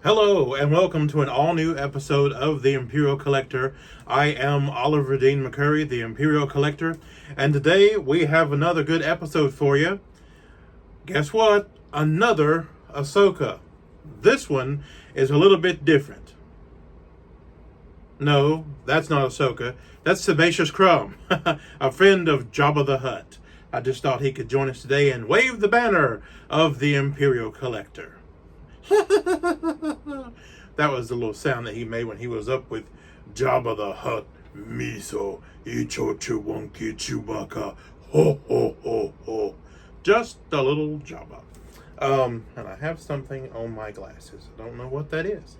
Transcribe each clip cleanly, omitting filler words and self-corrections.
Hello and welcome to an all-new episode of the Imperial Collector. I am Oliver Dean McCurry, the Imperial Collector, and today we have another good episode for you. Guess what? Another Ahsoka. This one is a little bit different. No, that's not Ahsoka. That's Sebaceous Crumb, a friend of Jabba the Hutt. I just thought he could join us today and wave the banner of the Imperial Collector. That was the little sound that he made when he was up with Jabba the Hutt. Miso, Icho Chewonki Chewbacca, ho ho ho ho. Just a little Jabba. And I have something on my glasses. I don't know what that is.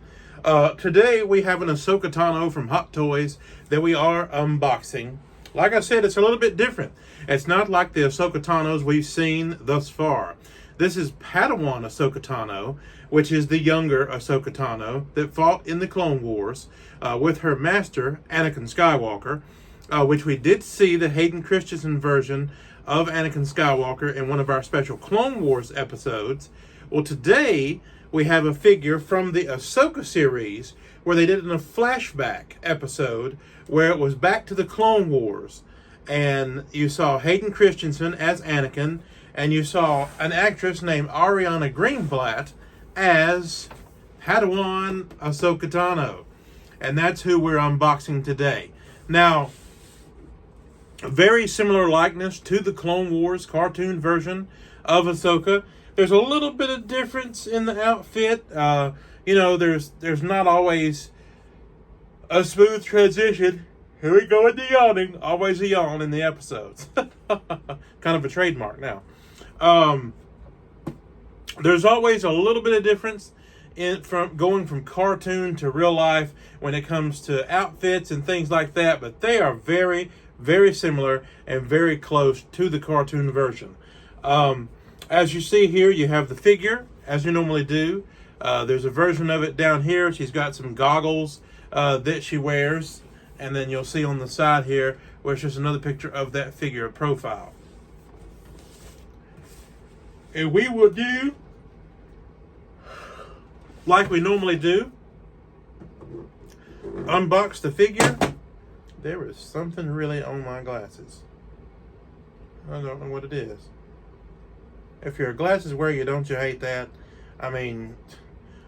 Today we have an Asoka Tano from Hot Toys that we are unboxing. Like I said, it's a little bit different. It's not like the Asoka Tanos we've seen thus far. This is Padawan Asoka Tano, which is the younger Ahsoka Tano that fought in the Clone Wars with her master, Anakin Skywalker, which we did see the Hayden Christensen version of Anakin Skywalker in one of our special Clone Wars episodes. Well, today we have a figure from the Ahsoka series where they did it in a flashback episode where it was back to the Clone Wars. And you saw Hayden Christensen as Anakin, and you saw an actress named Ariana Greenblatt as Padawan Asoka Tano. And that's who we're unboxing today. Now, a very similar likeness to the Clone Wars cartoon version of Ahsoka. There's a little bit of difference in the outfit. There's not always a smooth transition. Here we go with the yawning. Always a yawn in the episodes. Kind of a trademark now. There's always a little bit of difference from going from cartoon to real life when it comes to outfits and things like that, but they are very, very similar and very close to the cartoon version. As you see here, you have the figure, as you normally do. There's a version of it down here. She's got some goggles that she wears, and then you'll see on the side here where it's just another picture of that figure profile. And we will do like we normally do. Unbox the figure. There is something really on my glasses. I don't know what it is. If your glasses wear you, don't you hate that? I mean,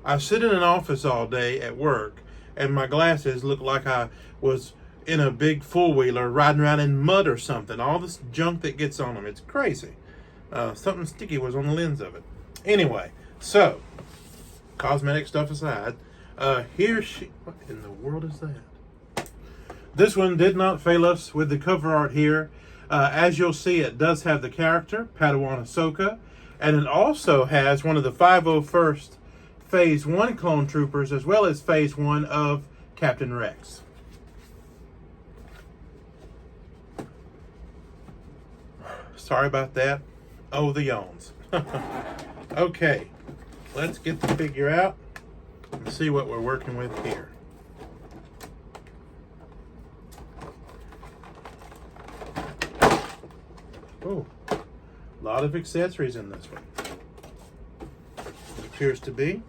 I sit in an office all day at work, and my glasses look like I was in a big four-wheeler riding around in mud or something. All this junk that gets on them. It's crazy. Something sticky was on the lens of it. Anyway, so, cosmetic stuff aside, here she... What in the world is that? This one did not fail us with the cover art here. As you'll see, it does have the character, Padawan Ahsoka, and it also has one of the 501st Phase 1 clone troopers, as well as Phase 1 of Captain Rex. Sorry about that. Oh, the yawns. Okay, let's get the figure out and see what we're working with here. Oh, a lot of accessories in this one. It appears to be.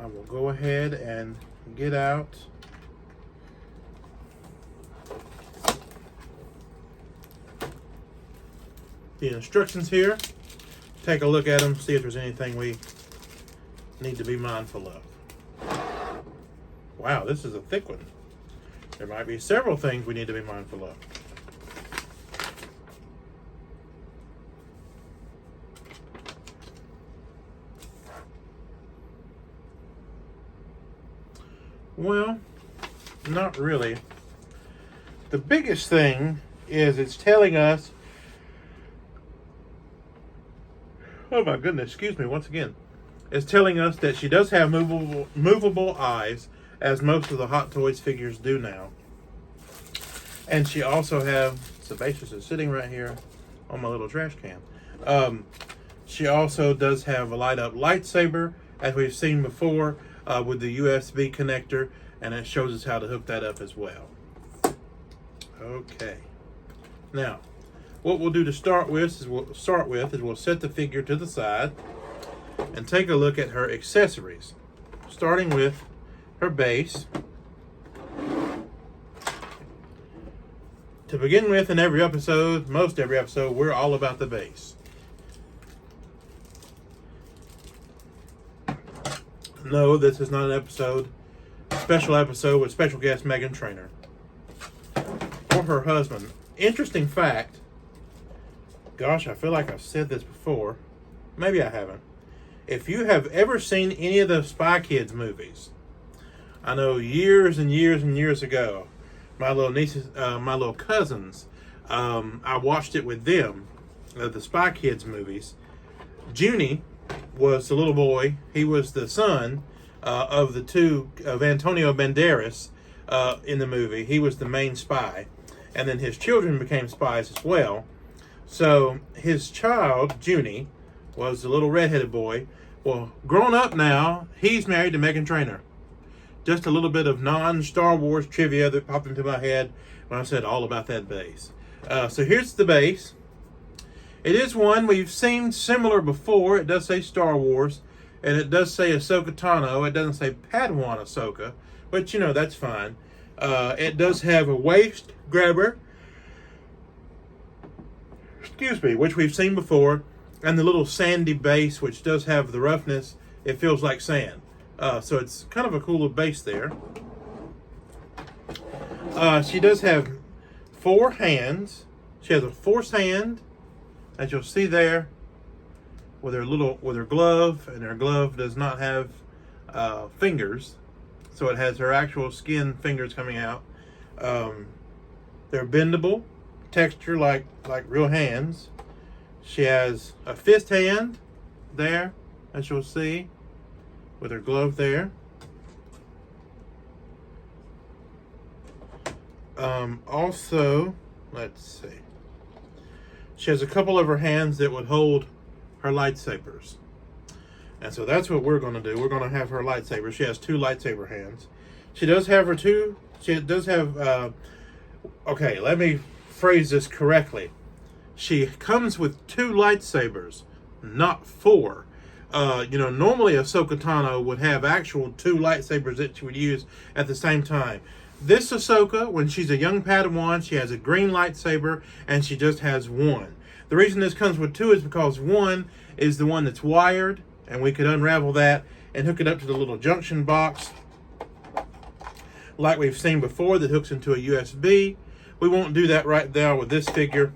I will go ahead and get out the instructions here. Take a look at them, see if there's anything we need to be mindful of. Wow, this is a thick one. There might be several things we need to be mindful of. Well, not really. The biggest thing is it's telling us, oh my goodness, excuse me once again. It's telling us that she does have movable eyes, as most of the Hot Toys figures do now. And she also have, Sebaceous is sitting right here on my little trash can. She also does have a light up lightsaber, as we've seen before, with the USB connector, and it shows us how to hook that up as well. Okay. Now, what we'll do to start with is we'll set the figure to the side and take a look at her accessories. starting with her base. To begin with, in every episode, most every episode, we're all about the base. No, this is not an episode, special episode with special guest Megan Trainor or her husband. Interesting fact, gosh, I feel like I've said this before. Maybe I haven't. If you have ever seen any of the Spy Kids movies, I know years and years and years ago, my little nieces, my little cousins, I watched it with them, the Spy Kids movies. Junie was the little boy. He was the son of Antonio Banderas in the movie. He was the main spy. And then his children became spies as well. So his child, Junie, was the little redheaded boy. Well, grown up now, he's married to Megan Trainor. Just a little bit of non-Star Wars trivia that popped into my head when I said all about that base. So here's the base. It is one we've seen similar before. It does say Star Wars, and it does say Ahsoka Tano. It doesn't say Padawan Ahsoka, but you know, that's fine. It does have a waist grabber, which we've seen before, and the little sandy base, which does have the roughness. It feels like sand. So it's kind of a cool little base there. She does have 4 hands. She has a force hand, as you'll see there, with her glove, and her glove does not have fingers, so it has her actual skin fingers coming out. They're bendable, texture like real hands. She has a fist hand there, as you'll see, with her glove there. Also, let's see. She has a couple of her hands that would hold her lightsabers. And so that's what we're going to do. We're going to have her lightsaber. She has 2 lightsaber hands. She does have okay, let me phrase this correctly. She comes with 2 lightsabers, not 4. Normally Ahsoka Tano would have actual 2 lightsabers that she would use at the same time. This Ahsoka, when she's a young Padawan, she has a green lightsaber, and she just has 1. The reason this comes with 2 is because 1 is the one that's wired, and we could unravel that and hook it up to the little junction box like we've seen before that hooks into a USB. We won't do that right now with this figure.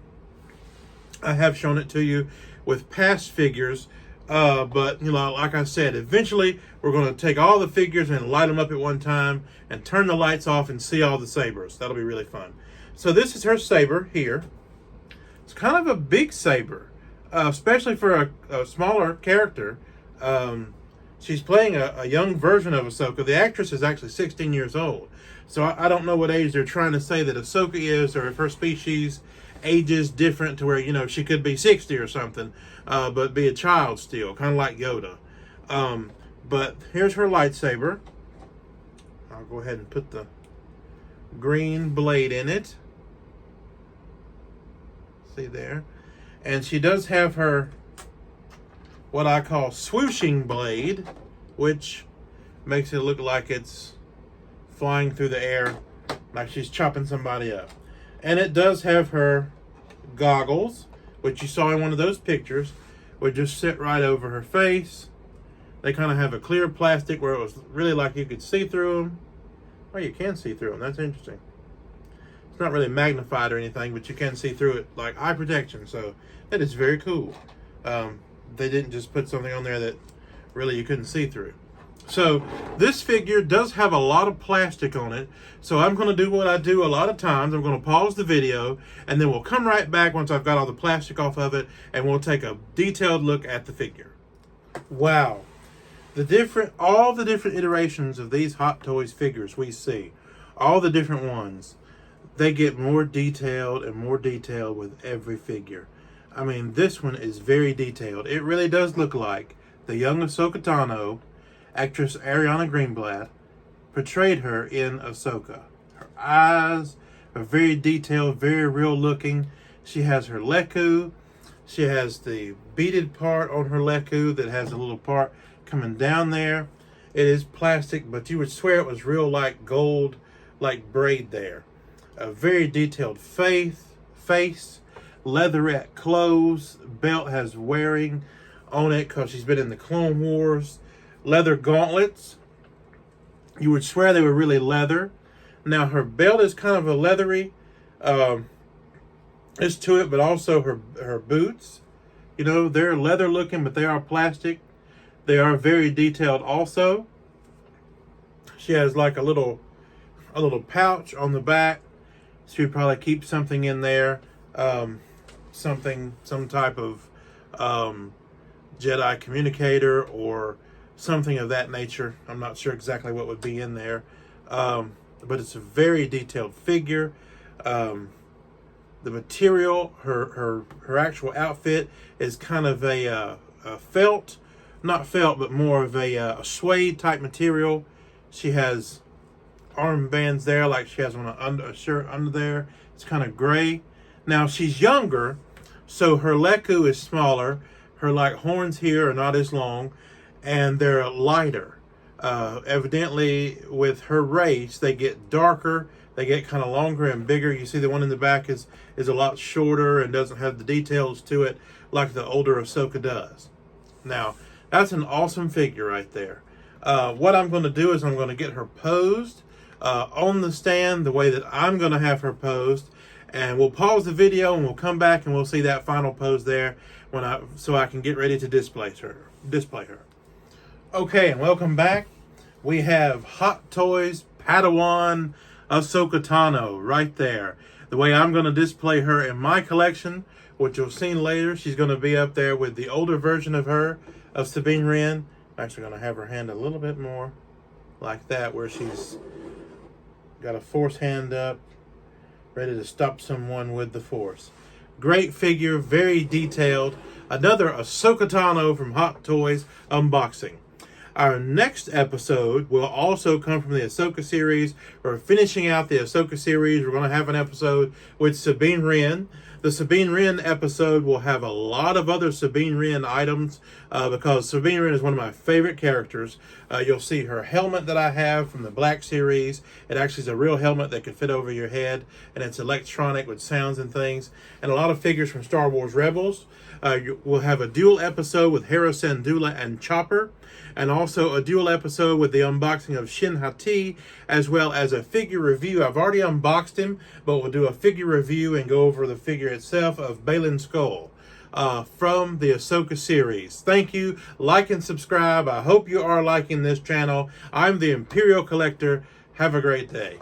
I have shown it to you with past figures, but like I said, eventually we're going to take all the figures and light them up at one time and turn the lights off and see all the sabers. That'll be really fun. So this is her saber here. It's kind of a big saber, especially for a smaller character. She's playing a young version of Ahsoka. The actress is actually 16 years old. So I don't know what age they're trying to say that Ahsoka is, or if her species ages different to where, she could be 60 or something, but be a child still, kind of like Yoda. But here's her lightsaber. I'll go ahead and put the green blade in it. See there? And she does have her, what I call swooshing blade, which makes it look like it's flying through the air, like she's chopping somebody up. And it does have her goggles, which you saw in one of those pictures, would just sit right over her face. They kind of have a clear plastic where it was really like you could see through them. Well, you can see through them. That's interesting. It's not really magnified or anything, but you can see through it, like eye protection. So that is very cool. They didn't just put something on there that really you couldn't see through. So this figure does have a lot of plastic on it. So I'm going to do what I do a lot of times. I'm going to pause the video, and then we'll come right back once I've got all the plastic off of it, and we'll take a detailed look at the figure. Wow. All the different iterations of these Hot Toys figures we see, all the different ones, they get more detailed and more detailed with every figure. I mean, this one is very detailed. It really does look like the young Ahsoka Tano, actress Ariana Greenblatt, portrayed her in Ahsoka. Her eyes are very detailed, very real looking. She has her leku. She has the beaded part on her leku that has a little part coming down there. It is plastic, but you would swear it was real, like gold, like braid there. A very detailed face, leatherette clothes, belt has wearing on it because she's been in the Clone Wars. Leather gauntlets. You would swear they were really leather. Now her belt is kind of a leathery is to it, but also her boots. You know, they're leather looking, but they are plastic. They are very detailed also. She has like a little pouch on the back. She would probably keep something in there. Some type of Jedi communicator or something of that nature. I'm not sure exactly what would be in there. But it's a very detailed figure. The material, her actual outfit is kind of a felt, not felt, but more of a suede type material. She has armbands there, like she has on a shirt under there. It's kind of gray. Now she's younger, so her leku is smaller. Her like horns here are not as long, and they're lighter. Evidently, with her race, they get darker. They get kind of longer and bigger. You see the one in the back is a lot shorter and doesn't have the details to it like the older Ahsoka does. Now, that's an awesome figure right there. What I'm going to do is I'm going to get her posed on the stand the way that I'm going to have her posed. And we'll pause the video and we'll come back and we'll see that final pose there so I can get ready to display her. Okay, and welcome back. We have Hot Toys Padawan Asoka Tano right there. The way I'm going to display her in my collection, which you'll see later, she's going to be up there with the older version of her, of Sabine Wren. I'm actually going to have her hand a little bit more like that, where she's got a force hand up, ready to stop someone with the force. Great figure, very detailed. Another Ahsoka Tano from Hot Toys unboxing. Our next episode will also come from the Ahsoka series. We're finishing out the Ahsoka series. We're going to have an episode with Sabine Wren. The Sabine Wren episode will have a lot of other Sabine Wren items because Sabine Wren is one of my favorite characters. You'll see her helmet that I have from the Black series. It actually is a real helmet that can fit over your head, and it's electronic with sounds and things. And a lot of figures from Star Wars Rebels. We'll have a dual episode with Hera Syndulla and Chopper, and also a dual episode with the unboxing of Shin Hati, as well as a figure review. I've already unboxed him, but we'll do a figure review and go over the figure itself of Baylan Skoll from the Ahsoka series. Thank you. Like and subscribe. I hope you are liking this channel. I'm the Imperial Collector. Have a great day.